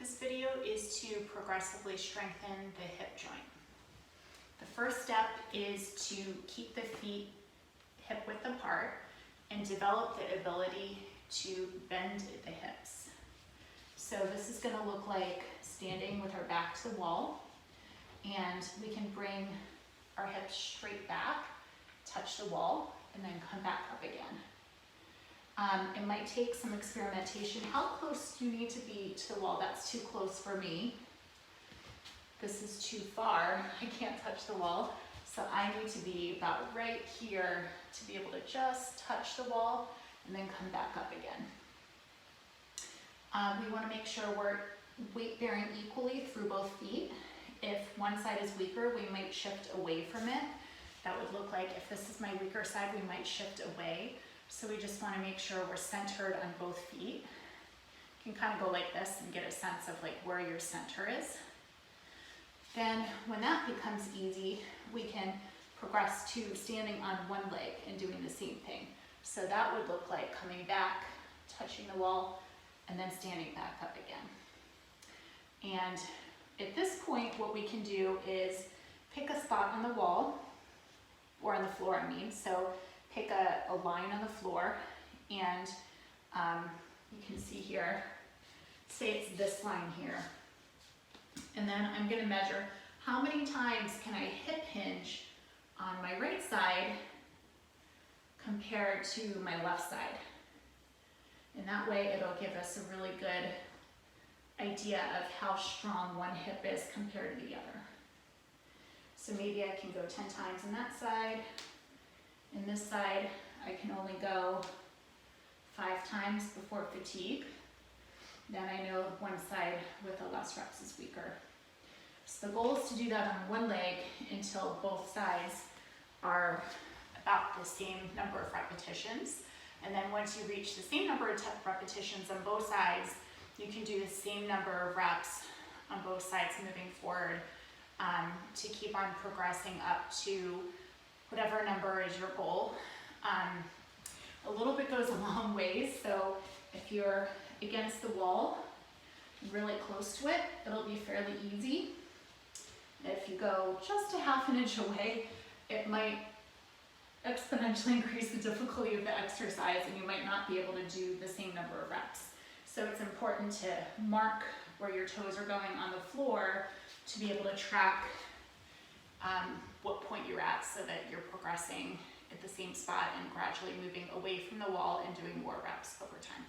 this video is to progressively strengthen the hip joint. The first step is to keep the feet hip width apart and develop the ability to bend the hips. So this is going to look like standing with our back to the wall, and we can bring our hips straight back, touch the wall, and then come back up again. It might take some experimentation. How close do you need to be to the wall? That's too close for me. This is too far. I can't touch the wall. So I need to be about right here to be able to just touch the wall and then come back up again. We want to make sure we're weight bearing equally through both feet. If one side is weaker, we might shift away from it. That would look like, if this is my weaker side, we might shift away. So we just want to make sure we're centered on both feet. You can kind of go like this and get a sense of like where your center is. Then when that becomes easy, we can progress to standing on one leg and doing the same thing. So that would look like coming back, touching the wall, and then standing back up again. And at this point, what we can do is pick a spot on the wall, or on the floor, I mean. So pick a line on the floor, and you can see here, say it's this line here. And then I'm going to measure how many times can I hip hinge on my right side compared to my left side. And that way it'll give us a really good idea of how strong one hip is compared to the other. So maybe I can go 10 times on that side. In this side, I can only go 5 times before fatigue. Then I know one side with the less reps is weaker. So the goal is to do that on one leg until both sides are about the same number of repetitions. And then once you reach the same number of repetitions on both sides, you can do the same number of reps on both sides moving forward to keep on progressing up to whatever number is your goal. A little bit goes a long ways, so if you're against the wall, really close to it, it'll be fairly easy. If you go just a half an inch away, it might exponentially increase the difficulty of the exercise, and you might not be able to do the same number of reps. So it's important to mark where your toes are going on the floor to be able to track what point you're at, so that you're progressing at the same spot and gradually moving away from the wall and doing more reps over time.